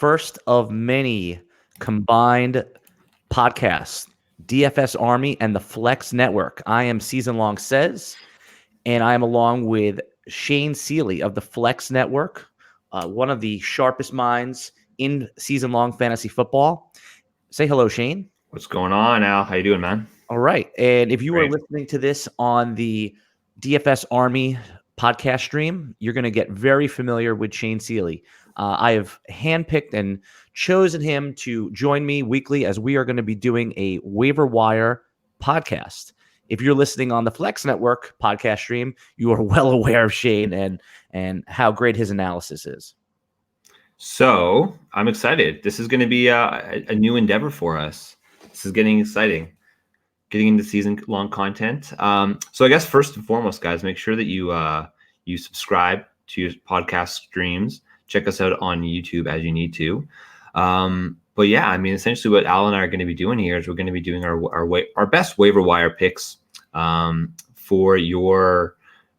first of many combined podcasts, DFS Army and the Flex Network. I am Season Long Says, and I am along with Shane Seeley of the Flex Network, one of the sharpest minds in season long fantasy football. Say hello, Shane. What's going on, Al? How you doing, man? All right. And if you are Great. listening to this on the DFS Army podcast stream, you're going to get very familiar with Shane Seeley. I have handpicked and chosen him to join me weekly as we are going to be doing a waiver wire podcast. If you're listening on the Flex Network podcast stream, you are well aware of Shane and how great his analysis is. So I'm excited. This is going to be a new endeavor for us. This is getting exciting. Getting into season-long content. So I guess first and foremost, guys, make sure that you subscribe to your podcast streams. Check us out on YouTube as you need to. But yeah, I mean, essentially what Al and I are going to be doing here is we're going to be doing our best waiver wire picks for your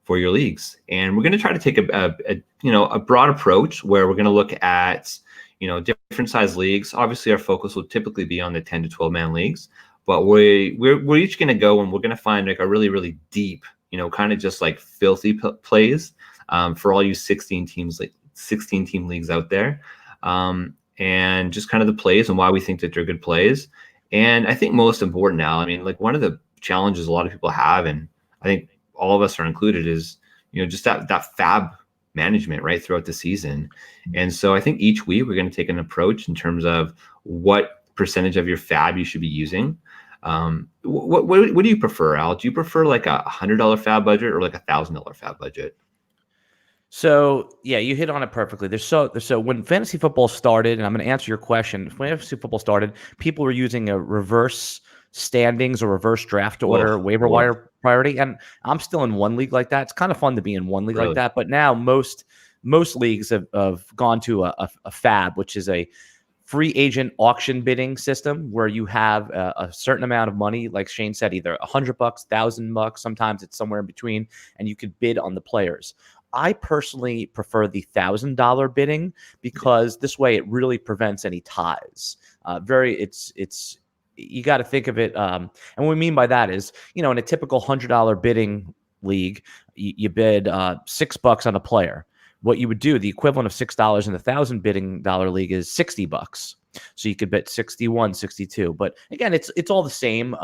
leagues, and we're going to try to take a broad approach where we're going to look at different size leagues. Obviously, our focus will typically be on the 10 to 12 man leagues. But we're each going to go and we're going to find like a really, really deep, kind of just like filthy plays for all you 16 team leagues out there. And just kind of the plays and why we think that they're good plays. And I think most important now, I mean, like one of the challenges a lot of people have, and I think all of us are included, is, just that fab management right throughout the season. And so I think each week we're going to take an approach in terms of what percentage of your fab you should be using. What do you prefer, Al? Do you prefer like a $100 fab budget or like $1,000 fab budget? So yeah, you hit on it perfectly. So when fantasy football started, and I'm going to answer your question. When fantasy football started, people were using a reverse standings or reverse draft order waiver wire priority, and I'm still in one league like that. It's kind of fun to be in one league like that, but now most leagues have gone to a fab, which is a free agent auction bidding system where you have a certain amount of money, like Shane said, either $100, $1,000, sometimes it's somewhere in between, and you could bid on the players. I personally prefer the $1,000 bidding because this way it really prevents any ties. It's you got to think of it, and what we mean by that is, in a typical $100 bidding league, you bid $6 on a player. What you would do, the equivalent of $6 in the $1,000 bidding league is $60. So you could bet 61, 62. But again, it's all the same.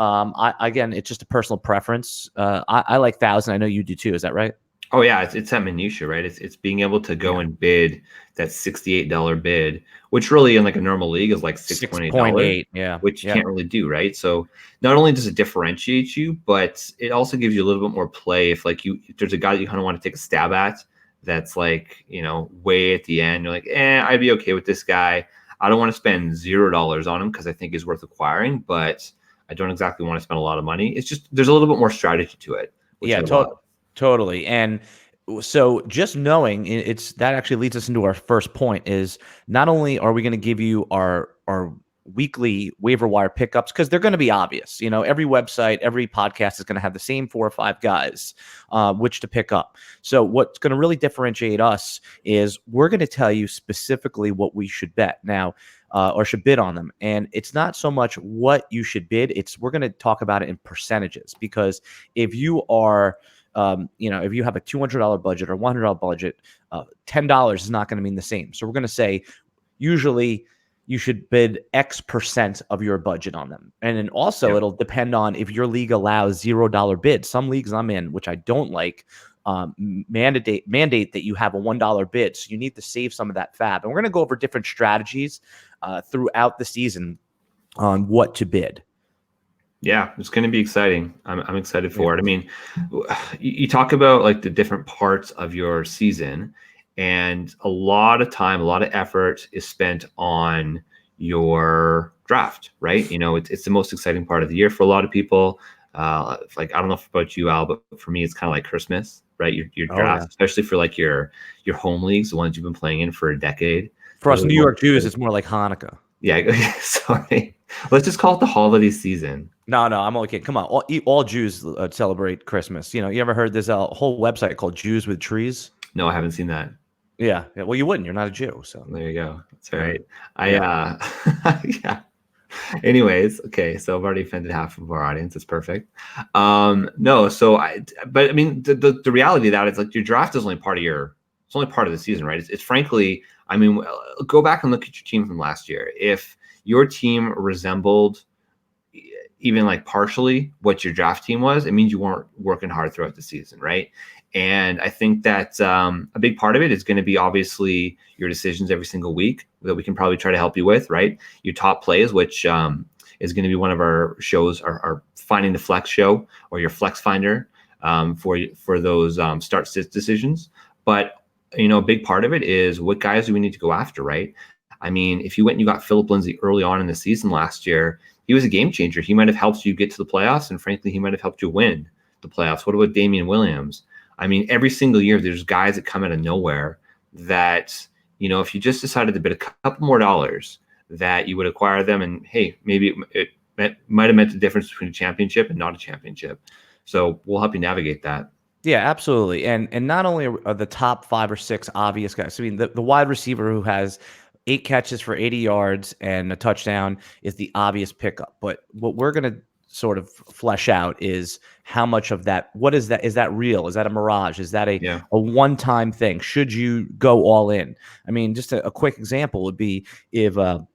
Again, it's just a personal preference. I like 1,000. I know you do too. Is that right? Oh yeah, it's that minutia, right? It's being able to go and bid that $68 bid, which really in like a normal league is like $6.8. Yeah, which you can't really do, right? So not only does it differentiate you, but it also gives you a little bit more play. If there's a guy that you kind of want to take a stab at, that's like, way at the end, you're like, I'd be okay with this guy. I don't want to spend $0 on him because I think he's worth acquiring, but I don't exactly want to spend a lot of money. It's just there's a little bit more strategy to it. Yeah, totally. And so just knowing that actually leads us into our first point is not only are we going to give you our weekly waiver wire pickups, because they're going to be obvious. Every website, every podcast is going to have the same 4 or 5 guys which to pick up. So what's going to really differentiate us is we're going to tell you specifically what we should bet now or should bid on them. And it's not so much what you should bid, we're going to talk about it in percentages, because if you are if you have a $200 budget or $100 budget, $10 is not going to mean the same. So we're going to say usually you should bid X percent of your budget on them. And then also it'll depend on if your league allows $0 bids. Some leagues I'm in, which I don't like, mandate that you have a $1 bid. So you need to save some of that fab. And we're going to go over different strategies throughout the season on what to bid. Yeah, it's going to be exciting. I'm excited for it. I mean, you talk about like the different parts of your season, and a lot of time, a lot of effort is spent on your draft, right? It's the most exciting part of the year for a lot of people. Like, I don't know about you, Al, but for me, it's kind of like Christmas, right? Your draft, especially for like your home leagues, the ones you've been playing in for a decade. For us New York Jews, it's more like Hanukkah. Yeah, sorry. Let's just call it the holiday season. No, I'm only kidding. Come on, all Jews celebrate Christmas. You ever heard there's a whole website called Jews with Trees? No, I haven't seen that. Yeah. Well, you wouldn't. You're not a Jew, so There you go. That's all yeah. right. Yeah. Yeah. Anyways, okay, so I've already offended half of our audience. It's perfect. No, but I mean, the reality of that is like your draft is only part of it's only part of the season, right? It's frankly, I mean, go back and look at your team from last year. If your team resembled even like partially what your draft team was, it means you weren't working hard throughout the season, right? And I think that a big part of it is going to be obviously your decisions every single week that we can probably try to help you with, right? Your top plays, which is going to be one of our shows, our Finding the Flex show or your Flex Finder for those start sit decisions. But a big part of it is what guys do we need to go after, right? I mean, if you went and you got Philip Lindsay early on in the season last year, he was a game changer. He might have helped you get to the playoffs, and frankly, he might have helped you win the playoffs. What about Damian Williams? I mean, every single year, there's guys that come out of nowhere that, if you just decided to bet a couple more dollars, that you would acquire them. And hey, maybe it might have meant the difference between a championship and not a championship. So we'll help you navigate that. Yeah, absolutely. And not only are the top 5 or 6 obvious guys. I mean, the wide receiver who has 8 catches for 80 yards and a touchdown is the obvious pickup. But what we're going to sort of flesh out is how much of that, what is that? Is that real? Is that a mirage? Is that a one-time thing? Should you go all in? I mean, just a quick example would be if an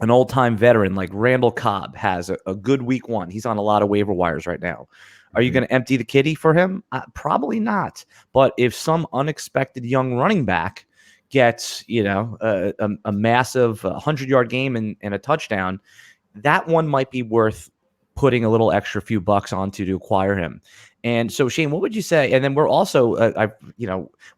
old-time veteran like Randall Cobb has a good week 1. He's on a lot of waiver wires right now. Are you going to empty the kitty for him? Probably not. But if some unexpected young running back gets, a massive 100-yard game and a touchdown, that one might be worth putting a little extra few bucks onto to acquire him. And so, Shane, what would you say? And then we're also,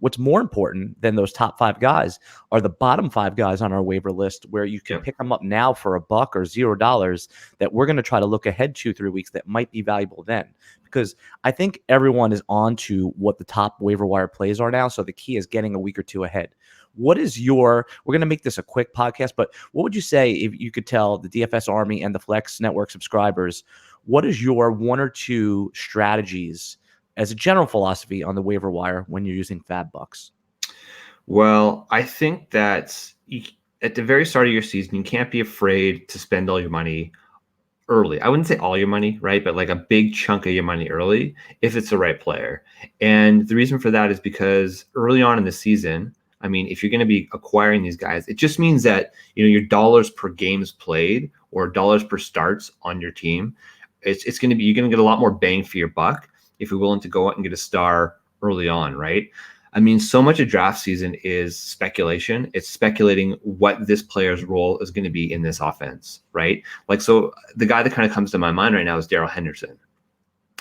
what's more important than those top 5 guys are the bottom 5 guys on our waiver list, where you can pick them up now for $1 or $0 that we're going to try to look ahead 2-3 weeks that might be valuable then. Because I think everyone is on to what the top waiver wire plays are now. So the key is getting a week or 2 ahead. We're going to make this a quick podcast, but what would you say if you could tell the DFS Army and the Flex Network subscribers, what is your 1 or 2 strategies as a general philosophy on the waiver wire when you're using Fab Bucks? Well, I think that at the very start of your season, you can't be afraid to spend all your money early. I wouldn't say all your money, right? But like a big chunk of your money early if it's the right player. And the reason for that is because early on in the season, I mean, if you're going to be acquiring these guys, it just means that, your dollars per games played or dollars per starts on your team, it's going to be, you're going to get a lot more bang for your buck if you're willing to go out and get a star early on, right? I mean, so much of draft season is speculation. It's speculating what this player's role is going to be in this offense, right? Like, so the guy that kind of comes to my mind right now is Darrell Henderson.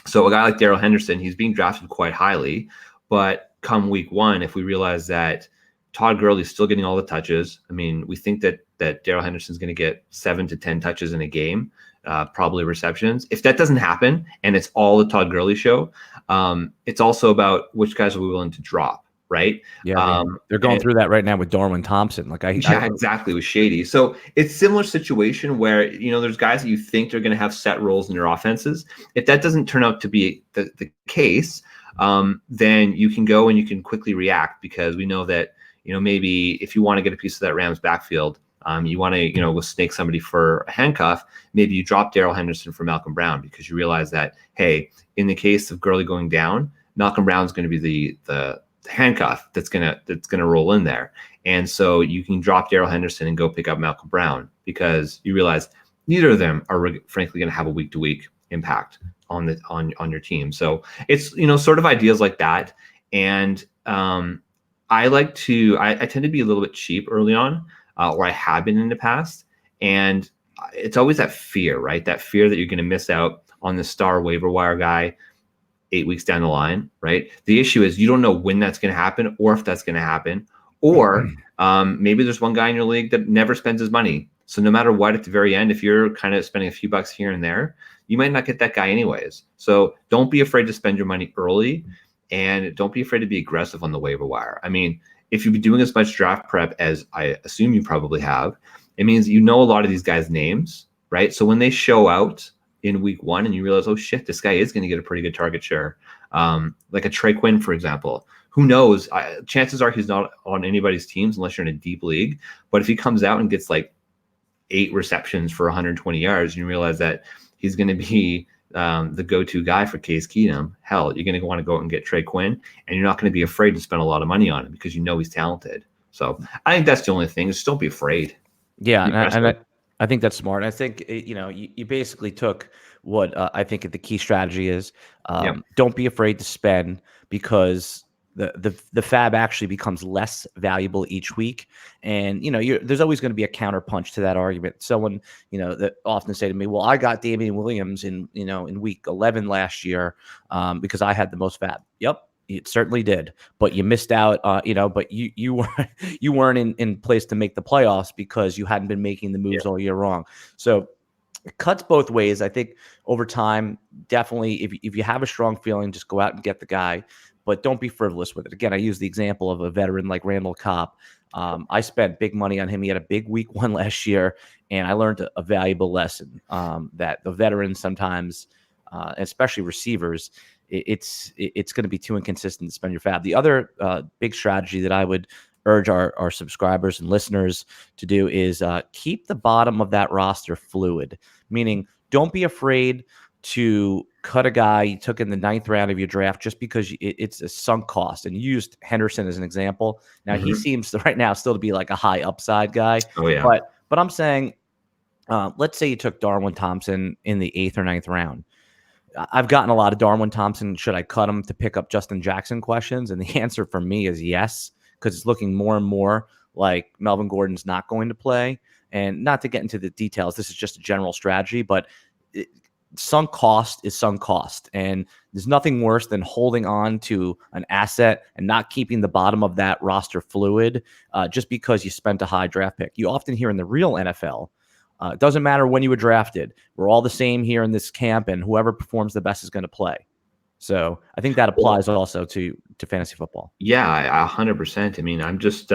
So a guy like Darrell Henderson, he's being drafted quite highly, but come week 1, if we realize that Todd Gurley's still getting all the touches, I mean, we think that Darrell Henderson's going to get 7 to 10 touches in a game, probably receptions. If that doesn't happen and it's all the Todd Gurley show, it's also about which guys are we willing to drop, right? Yeah, I mean, they're going through that right now with Darwin Thompson. Exactly, with Shady. So it's similar situation where there's guys that you think they're going to have set roles in your offenses. If that doesn't turn out to be the case, then you can go and you can quickly react, because we know that maybe if you want to get a piece of that Rams backfield, you want to snake somebody for a handcuff. Maybe you drop Darrell Henderson for Malcolm Brown because you realize that, hey, in the case of Gurley going down, Malcolm Brown's going to be the handcuff that's gonna roll in there, and so you can drop Darrell Henderson and go pick up Malcolm Brown because you realize neither of them are frankly going to have a week to week impact on your team. So it's sort of ideas like that, and I tend to be a little bit cheap early on, or I have been in the past. And it's always that fear, right? That fear that you're going to miss out on the star waiver wire guy 8 weeks down the line, right? The issue is you don't know when that's going to happen or if that's going to happen. Or maybe there's one guy in your league that never spends his money. So no matter what, at the very end, if you're kind of spending a few bucks here and there, you might not get that guy anyways. So don't be afraid to spend your money early. And don't be afraid to be aggressive on the waiver wire. I mean, if you've been doing as much draft prep as I assume you probably have, it means a lot of these guys' names, right? So when they show out in week 1 and you realize, oh shit, this guy is going to get a pretty good target share, like a Trey Quinn, for example, who knows? Chances are he's not on anybody's teams unless you're in a deep league. But if he comes out and gets like 8 receptions for 120 yards, and you realize that he's going to be the go-to guy for Case Keenum, hell, you're going to want to go out and get Trey Quinn, and you're not going to be afraid to spend a lot of money on him because you know he's talented. So I think that's the only thing, is just don't be afraid. Yeah, I think that's smart. I think you basically took what I think the key strategy is. Don't be afraid to spend, because the fab actually becomes less valuable each week, and there's always going to be a counter punch to that argument. Someone that often say to me, "Well, I got Damian Williams in week 11 last year because I had the most fab." Yep. It certainly did, but you missed out. But you weren't in place to make the playoffs because you hadn't been making the moves all year long. So it cuts both ways. I think over time, definitely, if you have a strong feeling, just go out and get the guy, but don't be frivolous with it. Again, I use the example of a veteran like Randall Cobb. I spent big money on him. He had a big week 1 last year, and I learned a valuable lesson that the veterans sometimes, especially receivers, it's going to be too inconsistent to spend your fab. The other big strategy that I would urge our subscribers and listeners to do is keep the bottom of that roster fluid, meaning don't be afraid to cut a guy you took in the 9th round of your draft just because it's a sunk cost. And you used Henderson as an example. Now he seems right now still to be like a high upside guy. Oh yeah. But I'm saying, let's say you took Darwin Thompson in the 8th or 9th round. I've gotten a lot of Darwin Thompson, should I cut him to pick up Justin Jackson questions? And the answer for me is yes, because it's looking more and more like Melvin Gordon's not going to play. And not to get into the details, this is just a general strategy, but sunk cost is sunk cost. And there's nothing worse than holding on to an asset and not keeping the bottom of that roster fluid just because you spent a high draft pick. You often hear in the real NFL, it doesn't matter when you were drafted. We're all the same here in this camp, and whoever performs the best is going to play. So I think that applies also to fantasy football. Yeah, 100%. I mean, I'm just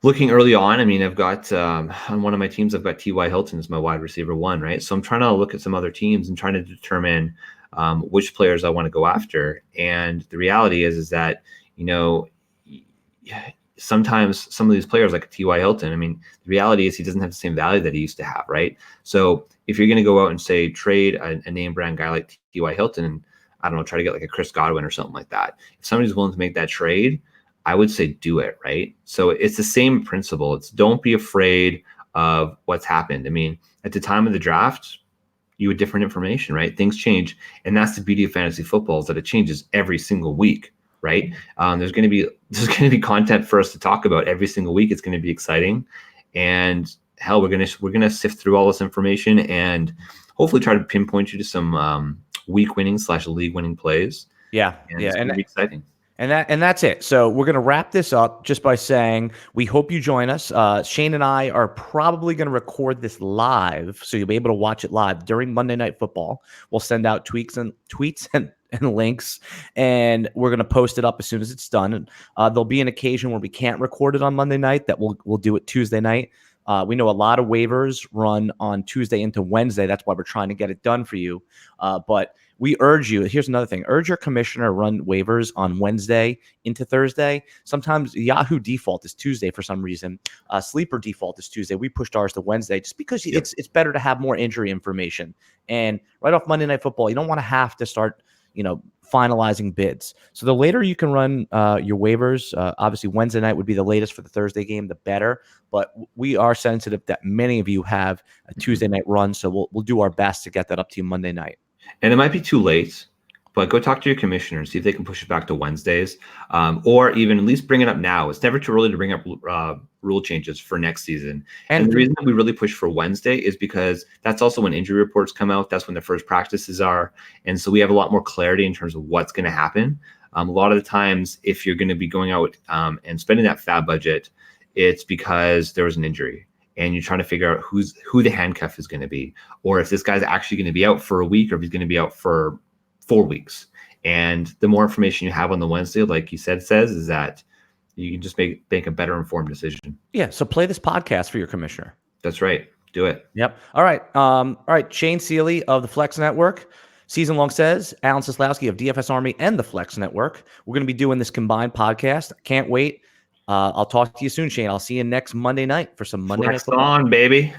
looking early on. I mean, I've got on one of my teams, I've got T.Y. Hilton as my wide receiver 1, right? So I'm trying to look at some other teams and trying to determine which players I want to go after. And the reality is that, sometimes some of these players like T.Y. Hilton, I mean, the reality is he doesn't have the same value that he used to have, right? So if you're going to go out and say trade a name brand guy like T.Y. Hilton and, I don't know, try to get like a Chris Godwin or something like that, if somebody's willing to make that trade, I would say do it, right? So it's the same principle. It's don't be afraid of what's happened. I mean, at the time of the draft, you had different information, right? Things change. And that's the beauty of fantasy football, is that it changes every single week. Right. There's going to be content for us to talk about every single week. It's going to be exciting, and hell, we're going to sift through all this information and hopefully try to pinpoint you to some week winning / league winning plays. Yeah. And it's going to be exciting. And that's it. So we're going to wrap this up just by saying we hope you join us. Shane and I are probably going to record this live, so you'll be able to watch it live during Monday Night Football. We'll send out tweets and links, and we're going to post it up as soon as it's done. And there'll be an occasion where we can't record it on Monday night that we'll do it Tuesday night. We know a lot of waivers run on Tuesday into Wednesday. That's why we're trying to get it done for you. But we urge you, here's another thing, urge your commissioner run waivers on Wednesday into Thursday. Sometimes Yahoo default is Tuesday for some reason. Sleeper default is Tuesday. We pushed ours to Wednesday just because it's better to have more injury information. And right off Monday Night Football, you don't want to have to start finalizing bids. So the later you can run your waivers, obviously Wednesday night would be the latest for the Thursday game, the better. But we are sensitive that many of you have a Tuesday night run, so we'll do our best to get that up to you Monday night. And it might be too late, but go talk to your commissioner and see if they can push it back to Wednesdays, or even at least bring it up now. It's never too early to bring up rule changes for next season. And the reason that we really push for Wednesday is because that's also when injury reports come out. That's when the first practices are. And so we have a lot more clarity in terms of what's going to happen. A lot of the times, if you're going to be going out and spending that fab budget, it's because there was an injury. And you're trying to figure out who the handcuff is going to be, or if this guy's actually going to be out for a week, or if he's going to be out for 4 weeks. And the more information you have on the Wednesday, like you says, is that you can just make a better informed decision. Yeah. So play this podcast for your commissioner. That's right. Do it. Yep. All right. Shane Seeley of the Flex Network. Season Long says, Alan Seslowski of DFS Army and the Flex Network. We're going to be doing this combined podcast. Can't wait. I'll talk to you soon, Shane. I'll see you next Monday night for some Monday Night Flex Football. on, baby.